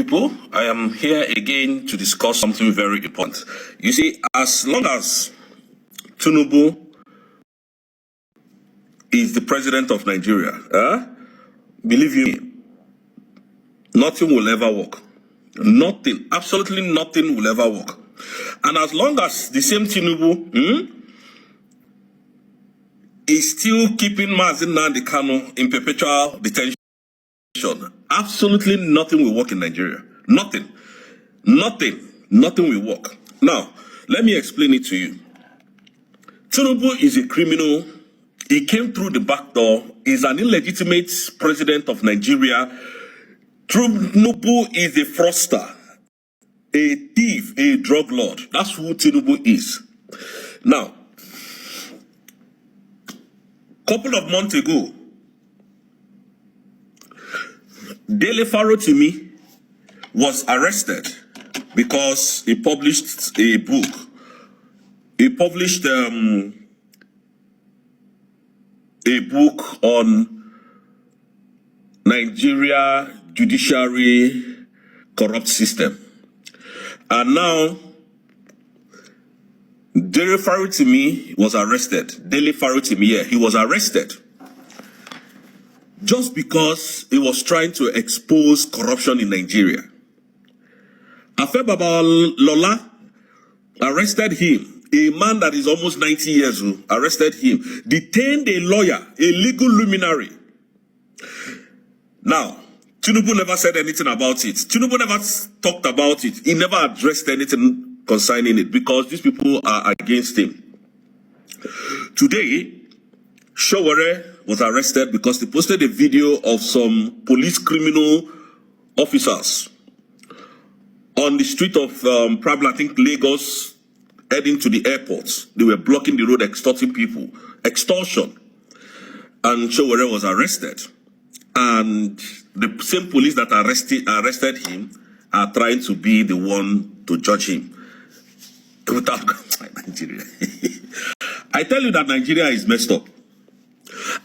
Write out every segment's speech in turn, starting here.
people. I am here again to discuss something very important. You see, as long as Tinubu is the president of Nigeria, believe you, nothing will ever work. Nothing, absolutely nothing will ever work. And as long as the same Tinubu is still keeping Mazi Nnamdi Kanu in perpetual detention, absolutely nothing will work in Nigeria. Nothing will work. Now, let me explain it to you. Tinubu is a criminal. He came through the back door. He's an illegitimate president of Nigeria. Tinubu is a fraudster, a thief, a drug lord. That's who Tinubu is. Now, couple of months ago, Dele Farotimi was arrested because he published a book. He published a book on Nigeria judiciary corrupt system. And now, Dele Farotimi was arrested. Dele Farotimi, yeah, he was arrested just because he was trying to expose corruption in Nigeria. Afe Babalola arrested him, a man that is almost 90 years old, arrested him, detained a lawyer, a legal luminary. Now, Tinubu never said anything about it. Tinubu never talked about it. He never addressed anything concerning it because these people are against him. Today, Showore was arrested because they posted a video of some police criminal officers on the street of probably, I think, Lagos, heading to the airport. They were blocking the road, extorting people. Extortion. And Showore was arrested. And the same police that arrested him are trying to be the one to judge him. Without Nigeria. I tell you that Nigeria is messed up.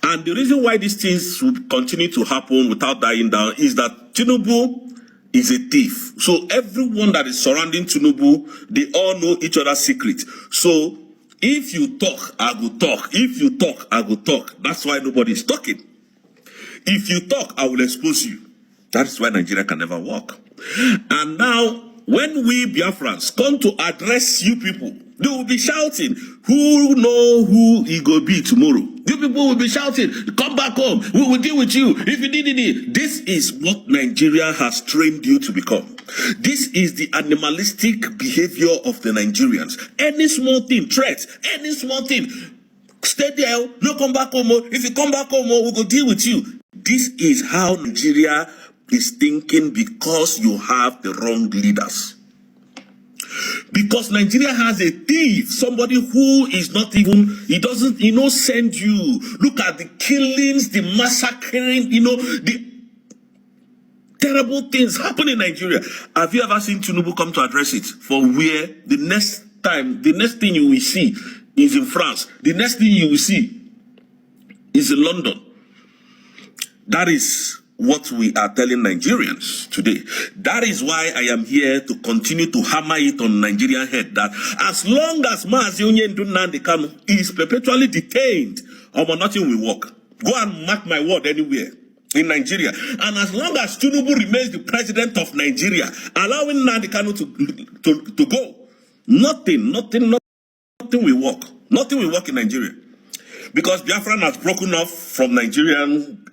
And the reason why these things will continue to happen without dying down is that Tinubu is a thief. So everyone that is surrounding Tinubu, they all know each other's secret. So if you talk, I will talk. If you talk, I will talk. That's why nobody is talking. If you talk, I will expose you. That is why Nigeria can never work. And now, when we Biafrans come to address you people, they will be shouting, who know who he go be tomorrow? You people will be shouting, come back home, we will deal with you. If you did it, this is what Nigeria has trained you to become. This is the animalistic behavior of the Nigerians. Any small thing, threat, any small thing, stay there, no come back home. If you come back home, we will deal with you. This is how Nigeria is thinking because you have the wrong leaders. Because Nigeria has a thief, somebody who is not even, he knows send you. Look at the killings, the massacring, the terrible things happen in Nigeria. Have you ever seen Tinubu come to address it? For where the next thing you will see is in France. The next thing you will see is in London. That is what we are telling Nigerians today. That is why I am here to continue to hammer it on Nigerian head that as long as Mazi Nnamdi Kanu is perpetually detained, nothing will work. Go and mark my word anywhere in Nigeria. And as long as Tinubu remains the president of Nigeria, allowing Nnamdi Kanu to go, nothing will work. Nothing will work in Nigeria. Because Biafran has broken off from Nigerian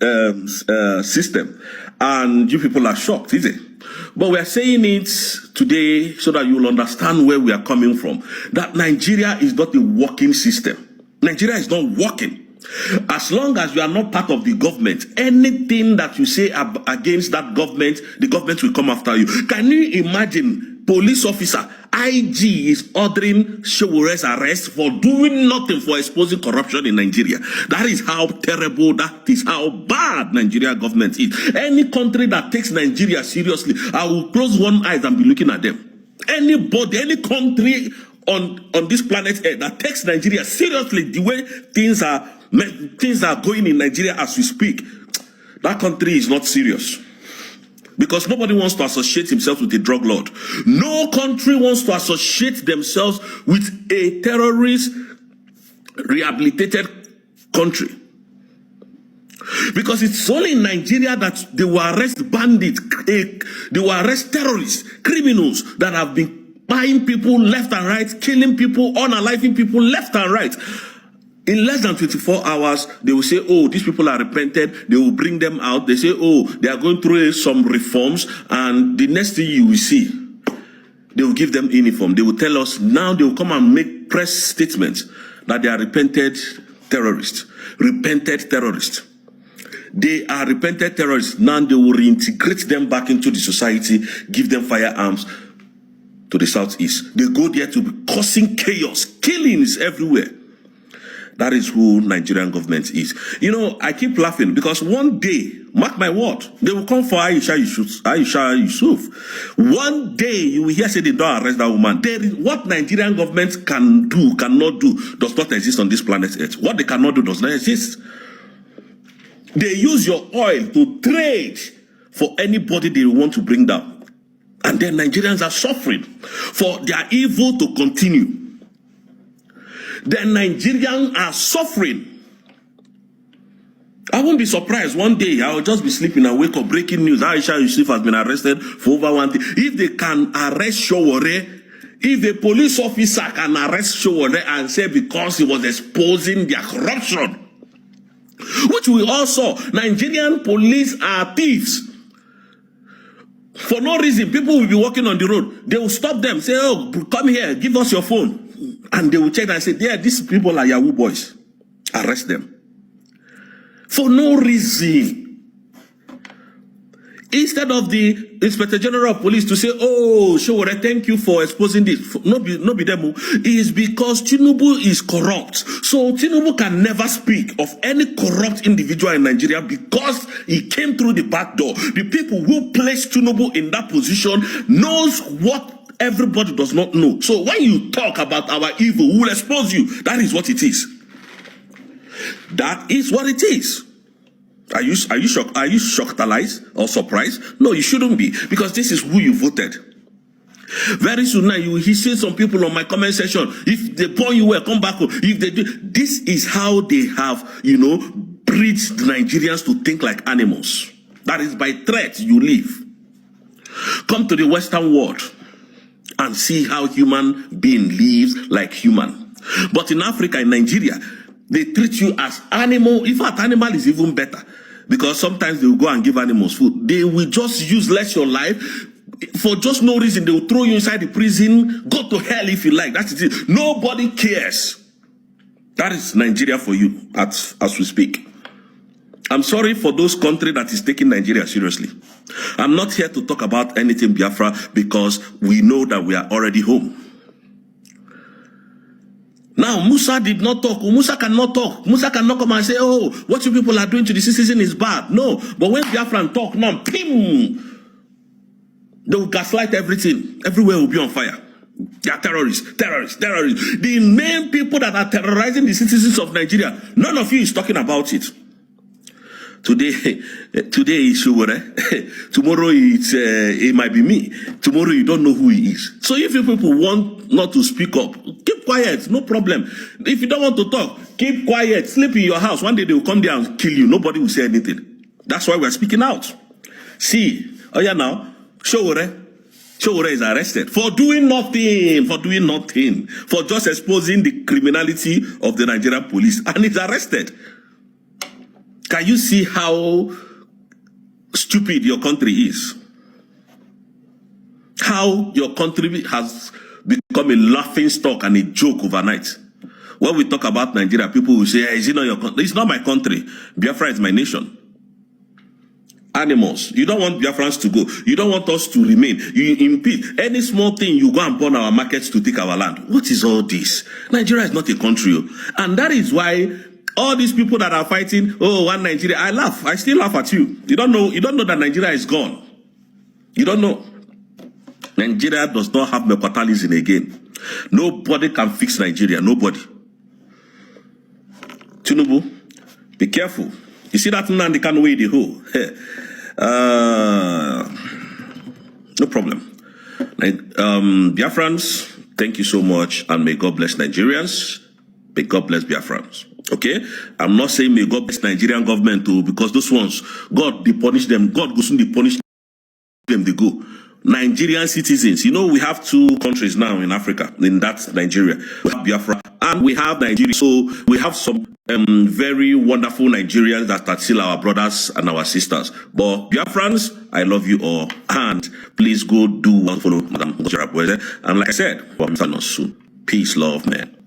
system. And you people are shocked, is it? But we are saying it today so that you will understand where we are coming from. That Nigeria is not a working system. Nigeria is not working. As long as you are not part of the government, anything that you say against that government, the government will come after you. Can you imagine police officer, IG is ordering Showore's arrest for doing nothing for exposing corruption in Nigeria? That is how terrible, that is how bad Nigeria government is. Any country that takes Nigeria seriously, I will close one eye and be looking at them. Anybody, any country on this planet Earth that takes Nigeria seriously, the way things are going in Nigeria as we speak, that country is not serious. Because nobody wants to associate himself with a drug lord. No country wants to associate themselves with a terrorist rehabilitated country. Because it's only in Nigeria that they will arrest bandits, they will arrest terrorists, criminals that have been buying people left and right, killing people, unaliving people left and right. In less than 24 hours, they will say, oh, these people are repented. They will bring them out. They say, oh, they are going through some reforms. And the next thing you will see, they will give them uniform. They will tell us, now they will come and make press statements that they are repented terrorists. Repented terrorists. They are repented terrorists. Now they will reintegrate them back into the society, give them firearms to the southeast. They go there to be causing chaos. Killings everywhere. That is who Nigerian government is. You know, I keep laughing because one day, mark my word, they will come for Aisha Yusuf. One day, you will hear say they don't arrest that woman. There is, what Nigerian government can do, cannot do, does not exist on this planet Earth. What they cannot do does not exist. They use your oil to trade for anybody they want to bring down. And then Nigerians are suffering for their evil to continue. The Nigerians are suffering. I won't be surprised. One day I will just be sleeping and wake up, breaking news. Aisha Yusuf has been arrested for over one thing. If they can arrest Showore, if a police officer can arrest Showore and say because he was exposing their corruption, which we all saw, Nigerian police are thieves. For no reason, people will be walking on the road. They will stop them, say, oh, come here, give us your phone. And they will check and say, yeah, these people are Yahoo boys. Arrest them. For no reason. Instead of the Inspector General of Police to say, oh, Showore, thank you for exposing this. No be them. It is because Tinubu is corrupt. So Tinubu can never speak of any corrupt individual in Nigeria because he came through the back door. The people who placed Tinubu in that position knows what everybody does not know. So when you talk about our evil, we will expose you. That is what it is. That is what it is. Are you shocked? Are you shocked, allies, or surprised? No, you shouldn't be, because this is who you voted. Very soon now, you will see some people on my comment section. If they burn you well, come back home. If they do, this is how they have, bred the Nigerians to think like animals. That is by threat you live. Come to the Western world and see how human being lives like human. But in Africa, in Nigeria, they treat you as animal. In fact, animal is even better, because sometimes they will go and give animals food. They will just useless your life for just no reason. They will throw you inside the prison. Go to hell if you like. That's it. Nobody cares. That is Nigeria for you as we speak. I'm sorry for those countries that is taking Nigeria seriously. I'm not here to talk about anything Biafra, because we know that we are already home. Now, Musa did not talk. Musa cannot talk. Musa cannot come and say, oh, what you people are doing to the citizen is bad. No. But when Biafran talk now, pim, they will gaslight everything. Everywhere will be on fire. They are terrorists, terrorists, terrorists. The main people that are terrorizing the citizens of Nigeria, none of you is talking about it. Today is Showore. Tomorrow it might be me. Tomorrow you don't know who he is. So if you people want not to speak up, keep quiet, no problem. If you don't want to talk, keep quiet, sleep in your house. One day they will come there and kill you. Nobody will say anything. That's why we're speaking out. See, oh yeah, now, Showore is arrested for doing nothing, for just exposing the criminality of the Nigerian police, and he's arrested. Can you see how stupid your country is? How your country has become a laughing stock and a joke overnight. When we talk about Nigeria, people will say, hey, is it not your country? It's not my country. Biafra is my nation. Animals. You don't want Biafrans to go. You don't want us to remain. You impede. Any small thing, you go and burn our markets to take our land. What is all this? Nigeria is not a country. And that is why all these people that are fighting, oh, one Nigeria, I laugh. I still laugh at you. You don't know that Nigeria is gone. You don't know. Nigeria does not have mercantilism again. Nobody can fix Nigeria. Nobody. Tinubu, be careful. You see that man, they can't weigh the hole. No problem. Biafrans, thank you so much, and may God bless Nigerians. May God bless Biafrans. Okay? I'm not saying may God bless Nigerian government too, because those ones, God, they punish them. God goes soon, they punish them, they go. Nigerian citizens, you know, we have two countries now in Africa, in that Nigeria. We have Biafra and we have Nigeria. So we have some very wonderful Nigerians that are still our brothers and our sisters. But Biafrans, I love you all. And please go do one follow Madam Gojarabweze. And like I said, we'll soon. Peace, love, man.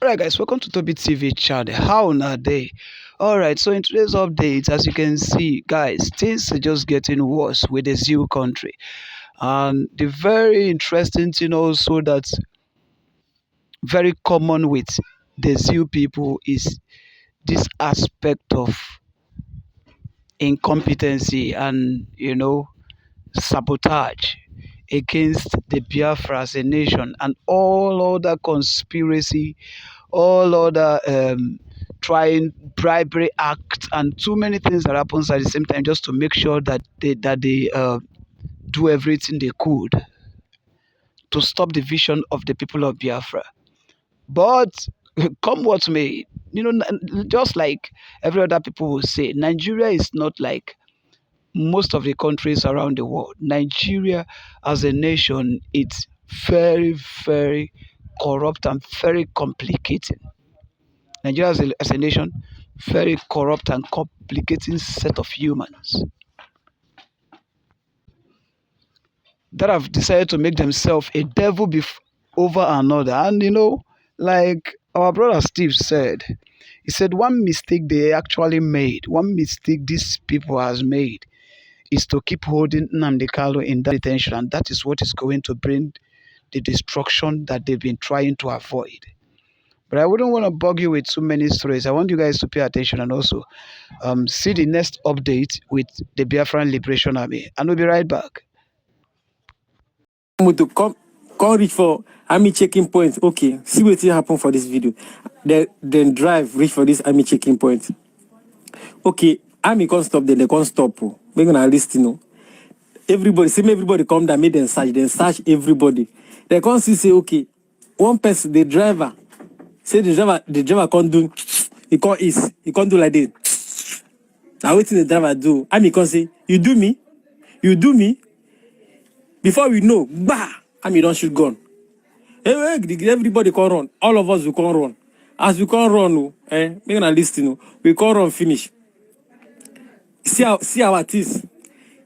Alright guys, welcome to Toby TV channel. How na day? Alright, so in today's update, as you can see, guys, things are just getting worse with the Zoo country. And the very interesting thing also that's very common with the Zoo people is this aspect of incompetency and sabotage against the Biafra as a nation and all other conspiracy, all other trying bribery acts and too many things that happens at the same time just to make sure that they do everything they could to stop the vision of the people of Biafra. But come what may, just like every other people will say, Nigeria is not like most of the countries around the world. Nigeria as a nation, it's very, very corrupt and very complicated. Nigeria as a nation, very corrupt and complicating set of humans that have decided to make themselves a devil over another. And like our brother Steve said, he said one mistake they actually made, one mistake these people has made is to keep holding Nnamdi Kanu in that detention, and that is what is going to bring the destruction that they've been trying to avoid. But I wouldn't want to bug you with too many stories. I want you guys to pay attention and also see the next update with the Biafran Liberation Army. And we'll be right back. To come reach for army checking point. Okay, see what happen for this video. Then drive, reach for this army checking point. Okay, army can't stop, then they can't stop. We're gonna listen. Everybody, see me, everybody come down, make them search everybody. They can't say, okay, one person, the driver, say the driver can't do, he can't do like this. Now what the driver do? Army can't say, you do me. Before we know, bah, army don't shoot gun. Everybody can run. All of us we can run. As we can run, we're gonna listen. We can run finish. See our things.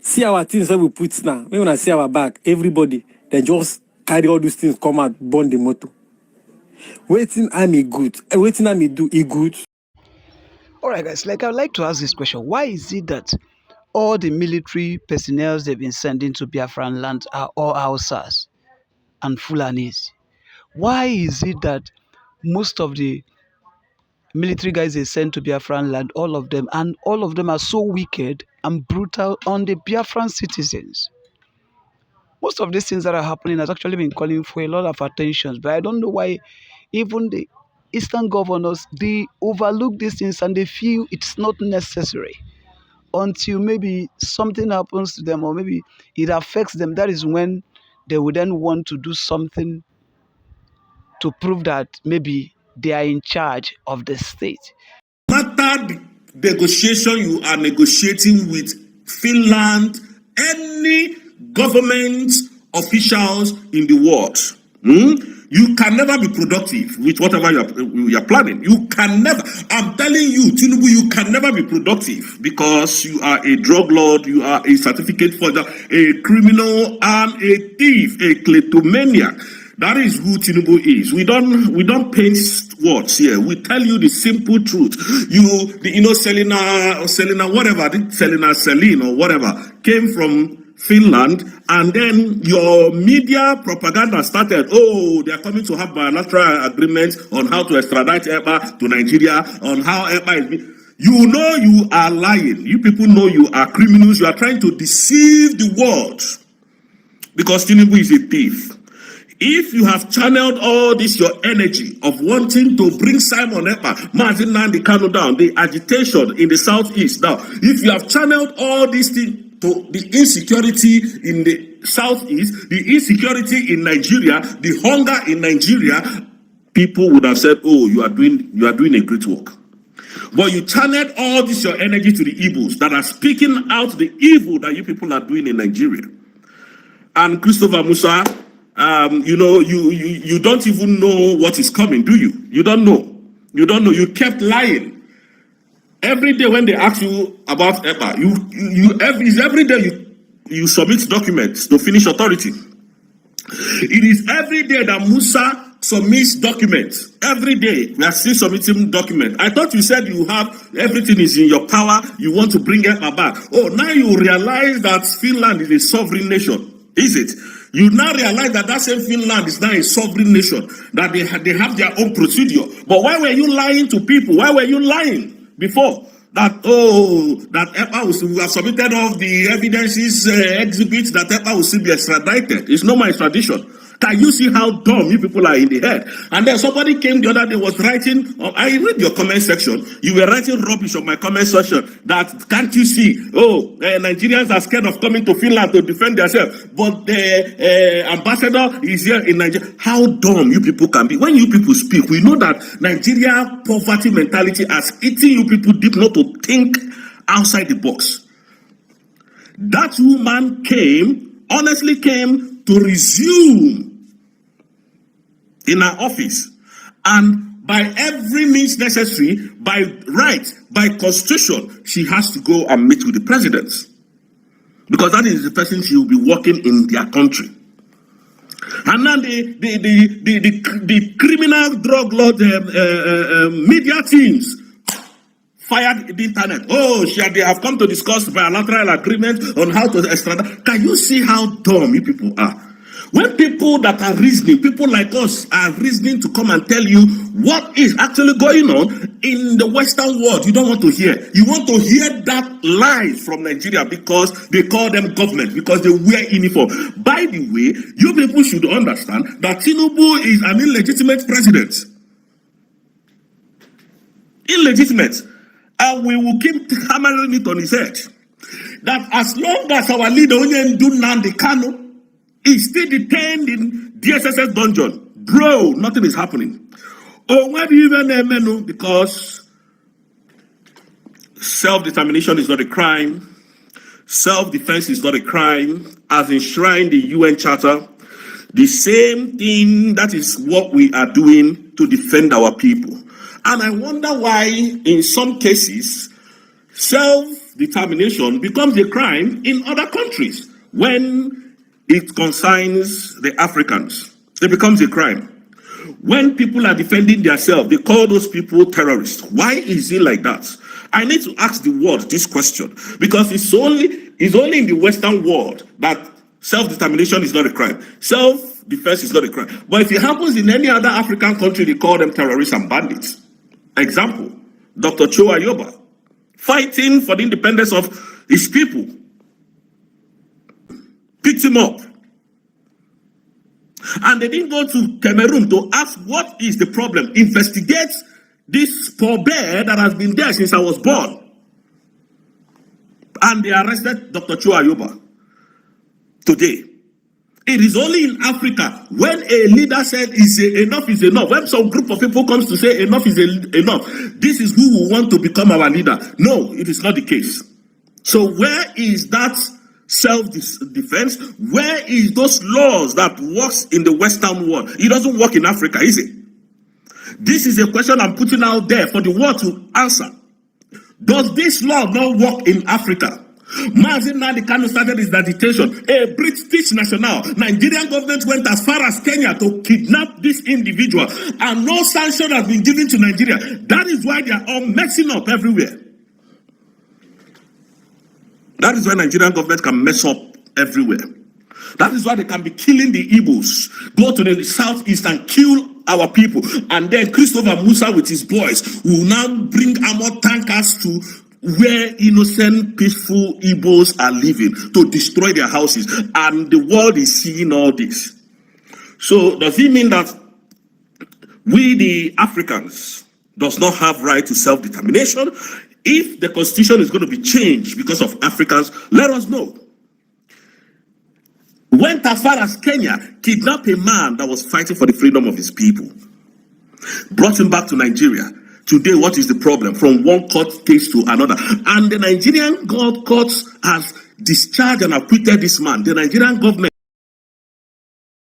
See our things that we put now. We're gonna see our back. Everybody, they just carry all these things, come out, burn the motor. Waiting army good. Waiting army do it good. Alright guys, like I'd like to ask this question. Why is it that all the military personnel they've been sending to Biafran land are all Hausas and Fulanis? Why is it that most of the military guys they send to Biafran land, all of them are so wicked and brutal on the Biafran citizens? Most of these things that are happening has actually been calling for a lot of attention, but I don't know why even the Eastern governors, they overlook these things and they feel it's not necessary until maybe something happens to them or maybe it affects them. That is when they would then want to do something to prove that maybe they are in charge of the state. Matter the negotiation you are negotiating with Finland, any government officials in the world, you can never be productive with whatever you're planning. You can never. I'm telling you, Tinubu, you can never be productive because you are a drug lord, you are a certificate forger, a criminal, and a thief, a kleptomaniac. That is who Tinubu is. We don't paint words here. We tell you the simple truth. Selena, whatever, Celine or whatever, came from Finland, and then your media propaganda started. Oh, they are coming to have bilateral agreements on how to extradite Eba to Nigeria, on how Eba is. You know you are lying. You people know you are criminals. You are trying to deceive the world because Tinubu is a thief. If you have channeled all this, your energy of wanting to bring Simon Ekpa, Mazin Nandi Kano down, the agitation in the southeast now, if you have channeled all these things to the insecurity in the southeast, the insecurity in Nigeria, the hunger in Nigeria, people would have said, oh, you are doing a great work. But you channeled all this, your energy, to the evils that are speaking out the evil that you people are doing in Nigeria. And Christopher Musa, you don't even know what is coming, do you? You don't know. You don't know. You kept lying. Every day when they ask you about EPA, every day you submit documents to Finnish authority. It is every day that Musa submits documents. Every day we are still submitting documents. I thought you said you have everything is in your power. You want to bring EPA back. Oh, now you realize that Finland is a sovereign nation. Is it? You now realize that same Finland is now a sovereign nation, that they have their own procedure. But why were you lying to people? Why were you lying before? That EPA we have submitted all the evidences, exhibits, that EPA will still be extradited. It's not my extradition. Can you see how dumb you people are in the head? And then somebody came the other day, was writing, I read your comment section, you were writing rubbish on my comment section, that can't you see, Nigerians are scared of coming to Finland to defend themselves, but the ambassador is here in Nigeria. How dumb you people can be. When you people speak, we know that Nigeria poverty mentality has eaten you people deep not to think outside the box. That woman honestly came to resume in her office, and by every means necessary, by right, by constitution, she has to go and meet with the president, because that is the person she will be working in their country. And now the criminal drug lord media teams fired the internet. Oh, they have come to discuss bilateral agreement on how to extradite. Can you see how dumb you people are? When people that are reasoning, people like us are reasoning to come and tell you what is actually going on in the Western world, you don't want to hear. You want to hear that lies from Nigeria because they call them government, because they wear uniform. By the way, you people should understand that Tinubu is an illegitimate president. Illegitimate. And we will keep hammering it on his head. That as long as our leader, Nnamdi Kanu, is still detained in DSSS dungeon, bro, nothing is happening. Oh, why do you even know? Because self-determination is not a crime. Self-defense is not a crime. As enshrined in the UN Charter, the same thing, that is what we are doing to defend our people. And I wonder why, in some cases, self-determination becomes a crime in other countries. When it concerns the Africans, it becomes a crime. When people are defending themselves, they call those people terrorists. Why is it like that? I need to ask the world this question, because it's only in the Western world that self-determination is not a crime. Self-defense is not a crime. But if it happens in any other African country, they call them terrorists and bandits. Example, Dr. Cho Ayoba, fighting for the independence of his people, picked him up. And they didn't go to Cameroon to ask what is the problem. Investigate this poor bear that has been there since I was born. And they arrested Dr. Cho Ayoba today. It is only in Africa when a leader said enough is enough. When some group of people comes to say enough is enough, this is who will want to become our leader. No, it is not the case. So where is that self-defense? Where is those laws that works in the Western world? It doesn't work in Africa, is it? This is a question I'm putting out there for the world to answer. Does this law not work in Africa? Mazin Nnamdi Kanu started his agitation. A British national, Nigerian government went as far as Kenya to kidnap this individual, and no sanction has been given to Nigeria. That is why they are all messing up everywhere. That is why Nigerian government can mess up everywhere. That is why they can be killing the Igbos, go to the southeast and kill our people. And then Christopher Musa with his boys will now bring armored tankers to where innocent, peaceful Igbos are living to destroy their houses. And the world is seeing all this. So does it mean that we, the Africans, does not have right to self-determination? If the constitution is going to be changed because of Africans, let us know. Went as far as Kenya, kidnapped a man that was fighting for the freedom of his people, brought him back to Nigeria. Today, what is the problem? From one court case to another. And the Nigerian courts has discharged and acquitted this man. The Nigerian government